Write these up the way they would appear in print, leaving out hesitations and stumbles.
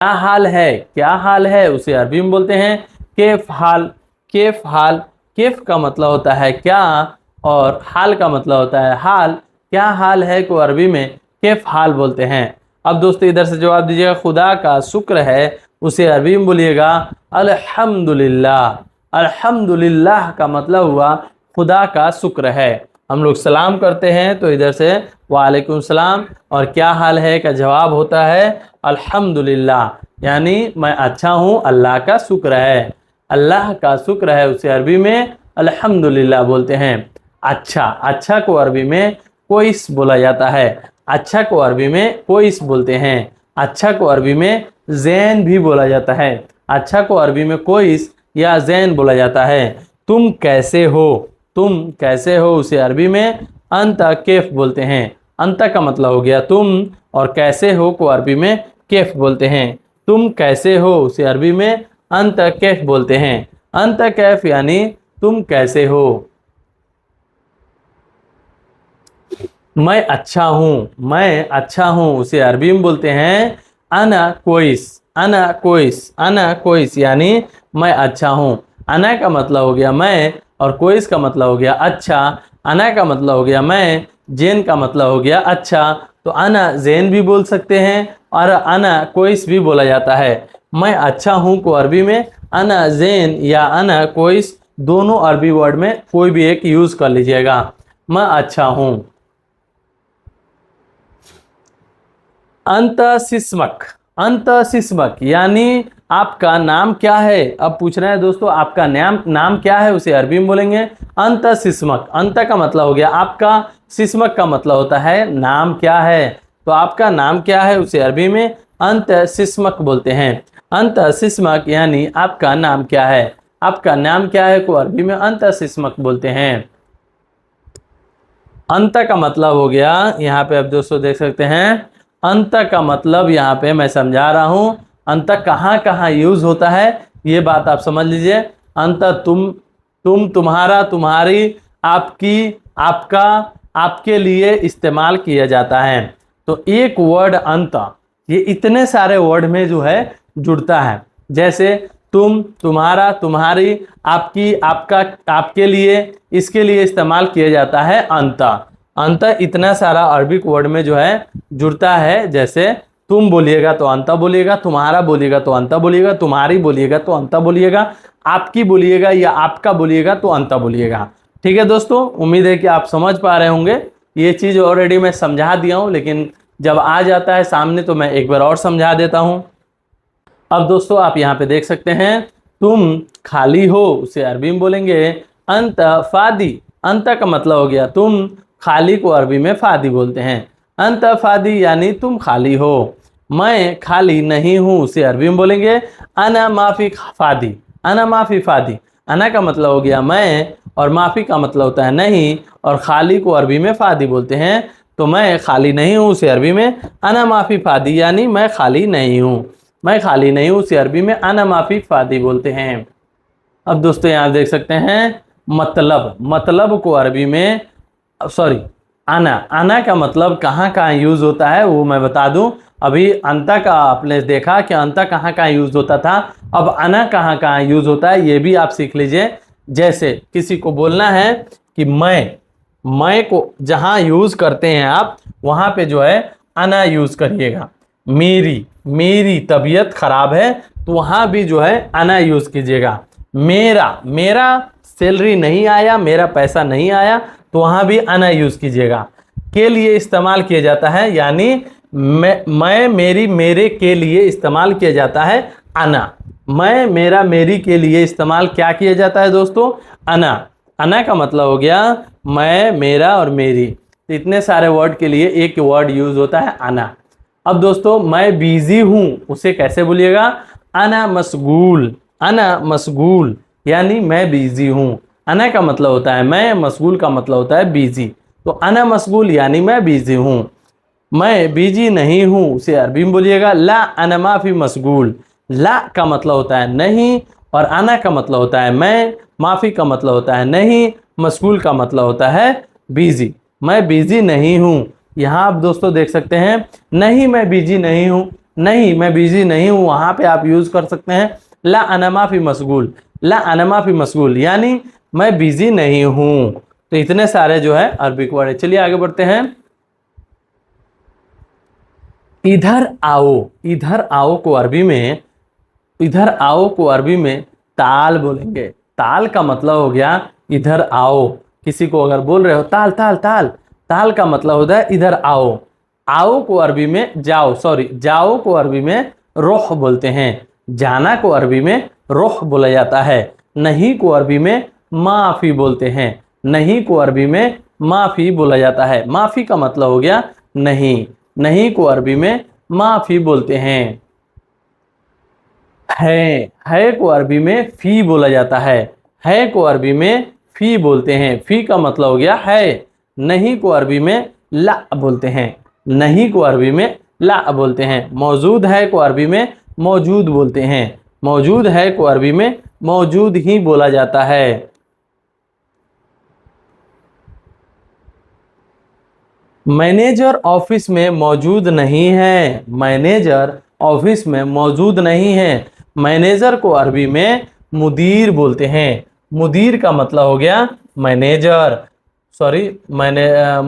क्या हाल है, क्या हाल है, उसे अरबी में बोलते हैं केफ हाल। केफ हाल, केफ का मतलब होता है क्या और हाल का मतलब होता है हाल। क्या हाल है को अरबी में केफ हाल बोलते हैं। अब दोस्तों इधर से जवाब दीजिएगा, खुदा का शुक्र है उसे अरबी में बोलिएगा अल्हम्दुलिल्लाह। अल्हम्दुलिल्लाह का मतलब हुआ खुदा का शुक्र है। हम लोग सलाम करते हैं तो इधर से वालेकुम सलाम, और क्या हाल है का जवाब होता है अल्हम्दुलिल्लाह, यानी मैं अच्छा हूँ, अल्लाह का शुक्र है। अल्लाह का शुक्र है उसे अरबी में अल्हम्दुलिल्लाह बोलते हैं। अच्छा, अच्छा को अरबी में कोइस बोला जाता है। अच्छा को अरबी में कोइस बोलते हैं। अच्छा को अरबी में जैन भी बोला जाता है। अच्छा को अरबी में कोइस या जैन बोला जाता है। तुम कैसे हो, तुम कैसे हो उसे अरबी में अंत केफ बोलते हैं। अंत का मतलब हो गया तुम, और कैसे हो को अरबी में केफ बोलते हैं। तुम कैसे हो उसे अरबी में अंत कैफ बोलते हैं। अंत कैफ यानी तुम कैसे हो। मैं अच्छा हूँ, मैं अच्छा हूँ उसे अरबी में बोलते हैं अना कोइस। अना कोइस, अना कोइस यानी मैं अच्छा हूँ। अना का मतलब हो गया मैं, और कोइस का मतलब हो गया अच्छा। अना का मतलब हो गया मैं, जेन का मतलब हो गया अच्छा। तो अना जेन भी बोल सकते हैं और अना कोइस भी बोला जाता है। मैं अच्छा हूँ को अरबी में अना जेन या अना कोइस दोनों अरबी वर्ड में कोई भी एक यूज कर लीजिएगा। मैं अच्छा हूँ। अंतशिस्मक, अंतशिस्मक यानी आपका नाम क्या है। अब पूछ रहे हैं दोस्तों आपका नाम नाम क्या है, उसे अरबी में बोलेंगे अंतशिस्मक। अंत का मतलब हो गया आपका, शिस्मक का मतलब होता है नाम क्या है। तो आपका नाम क्या है उसे अरबी में अंतशिस्मक बोलते हैं। अंतशिस्मक यानी आपका नाम क्या है। आपका नाम क्या है को अरबी में अंतशिस्मक बोलते हैं। अंत का मतलब हो गया, यहाँ पे आप दोस्तों देख सकते हैं, अंत का मतलब यहाँ पे मैं समझा रहा हूँ अंत कहाँ कहाँ यूज होता है, ये बात आप समझ लीजिए। अंत तुम, तुम्हारा, तुम्हारी, आपकी, आपका, आपके लिए इस्तेमाल किया जाता है। तो एक वर्ड अंत ये इतने सारे वर्ड में जो है जुड़ता है। जैसे तुम, तुम्हारा, तुम्हारी, आपकी, आपका, आपके लिए, इसके लिए इस्तेमाल किया जाता है अंत। अंत इतना सारा अरबिक वर्ड में जो है जुड़ता है। जैसे तुम बोलिएगा तो अंत बोलिएगा, तुम्हारा बोलिएगा तो अंत बोलिएगा, तुम्हारी बोलिएगा तो अंत बोलिएगा, आपकी बोलिएगा या आपका बोलिएगा तो अंत बोलिएगा। ठीक है दोस्तों, उम्मीद है कि आप समझ पा रहे होंगे। ये चीज़ ऑलरेडी मैं समझा दिया हूँ, लेकिन जब आ जाता है सामने तो मैं एक बार और समझा देता हूँ। अब दोस्तों आप यहाँ पे देख सकते हैं, तुम खाली हो उसे अरबी में बोलेंगे अंत फादी। अंत का मतलब हो गया तुम, खाली को अरबी में फादी बोलते हैं। अंत फादी यानी तुम खाली हो। मैं खाली नहीं हूँ उसे अरबी में बोलेंगे अना माफी फादी। अना माफी फादी, अना का मतलब हो गया मैं, और माफी का मतलब होता है नहीं, और खाली को अरबी में फादी बोलते हैं। तो मैं खाली नहीं हूँ उसे अरबी में अना माफी फादी यानी मैं खाली नहीं हूँ। मैं खाली नहीं हूँ उसे अरबी में अना माफी फादी बोलते हैं। अब दोस्तों यहाँ देख सकते हैं मतलब, मतलब को अरबी में सॉरी आना, आना का मतलब कहाँ कहाँ यूज होता है वो मैं बता दूं। अभी अंता का आपने देखा कि अंता कहाँ कहाँ यूज होता था, अब आना कहाँ कहाँ यूज होता है ये भी आप सीख लीजिए। जैसे किसी को बोलना है कि मैं को जहाँ यूज करते हैं आप वहाँ पे जो है आना यूज करिएगा। मेरी, मेरी तबीयत खराब है तो वहाँ भी जो है आना यूज कीजिएगा। मेरा, मेरा सैलरी नहीं आया, मेरा पैसा नहीं आया तो वहाँ भी आना यूज कीजिएगा। के लिए इस्तेमाल किया जाता है, यानी मैं, मेरी, मेरे के लिए इस्तेमाल किया जाता है आना। मैं, मेरा, मेरी के लिए इस्तेमाल क्या किया जाता है दोस्तों, आना। आना का मतलब हो गया मैं, मेरा और मेरी। तो इतने सारे वर्ड के लिए एक वर्ड यूज होता है आना। अब दोस्तों मैं बिजी हूँ उसे कैसे बोलिएगा, अना मशगूल। अना मशगूल यानी मैं बिजी हूँ। अना का मतलब होता है मैं, मशगूल का मतलब होता है बिजी। तो अना मशगूल यानी मैं बिजी हूँ। मैं बिजी नहीं हूँ उसे अरबी में बोलिएगा ला अना माफी मशगूल। ला का मतलब होता है नहीं, और अना का मतलब होता है मैं, माफी का मतलब होता है नहीं, मशगूल का मतलब होता है बिजी। मैं बिजी नहीं हूँ। यहाँ आप दोस्तों देख सकते हैं, नहीं मैं बिजी नहीं हूँ, नहीं, मैं बिजी नहीं हूँ, वहां पे आप यूज कर सकते हैं ला अना माफी मशगूल। ला अना माफी मशगूल यानी मैं बिजी नहीं हूँ। तो इतने सारे जो है अरबिक वर्ड है। चलिए आगे बढ़ते हैं। इधर आओ। इधर आओ को अरबी में, इधर आओ को अरबी में ताल बोलेंगे। ताल का मतलब हो गया इधर आओ। किसी को अगर बोल रहे हो ताल ताल ताल, ताल का मतलब होता है इधर आओ। आओ को अरबी में जाओ, सॉरी जाओ को अरबी में रोह बोलते हैं। जाना को अरबी में रोह बोला जाता है। नहीं को अरबी में माफी बोलते हैं। नहीं को अरबी में माफी बोला जाता है। माफी का मतलब हो गया नहीं। नहीं को अरबी में माफी बोलते हैं। है को अरबी में फी बोला जाता है को अरबी में फी बोलते हैं। फी का मतलब हो गया है। नहीं को अरबी में ला बोलते हैं। नहीं को अरबी में ला बोलते हैं। मौजूद है को अरबी में मौजूद बोलते हैं। मौजूद है को अरबी में मौजूद ही बोला जाता है। मैनेजर ऑफिस में मौजूद नहीं है। मैनेजर ऑफिस में मौजूद नहीं है। मैनेजर को अरबी में मुदीर बोलते हैं। मुदीर का मतलब हो गया मैनेजर, सॉरी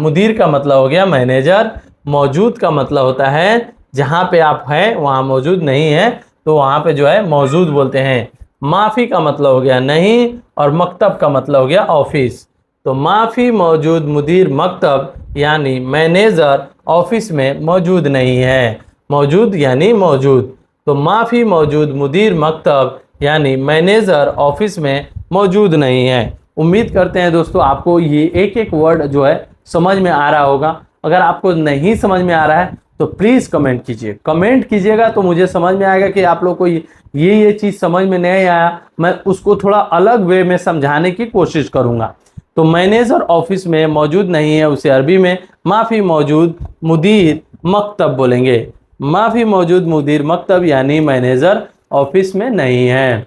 मुदीर का मतलब हो गया मैनेजर। मौजूद का मतलब होता है जहाँ पे आप हैं वहाँ मौजूद नहीं है तो वहाँ पे जो है मौजूद बोलते हैं। माफ़ी का मतलब हो गया नहीं, और मकतब का मतलब हो गया ऑफिस। तो माफ़ी मौजूद मुदीर मकतब यानी मैनेजर ऑफिस में मौजूद नहीं है। मौजूद यानी मौजूद। तो माफ़ी मौजूद मुदीर मकतब यानी मैनेजर ऑफिस में मौजूद नहीं है। उम्मीद करते हैं दोस्तों आपको ये एक एक वर्ड जो है समझ में आ रहा होगा। अगर आपको नहीं समझ में आ रहा है तो प्लीज़ कमेंट कीजिए। कमेंट कीजिएगा तो मुझे समझ में आएगा कि आप लोग को ये चीज़ समझ में नहीं आया, मैं उसको थोड़ा अलग वे में समझाने की कोशिश करूँगा। तो मैनेजर ऑफिस में मौजूद नहीं है, उसे अरबी में माफ़ी मौजूद मुदीर मकतब बोलेंगे। माफ़ी मौजूद मुदीर मकतब यानी मैनेजर ऑफिस में नहीं है।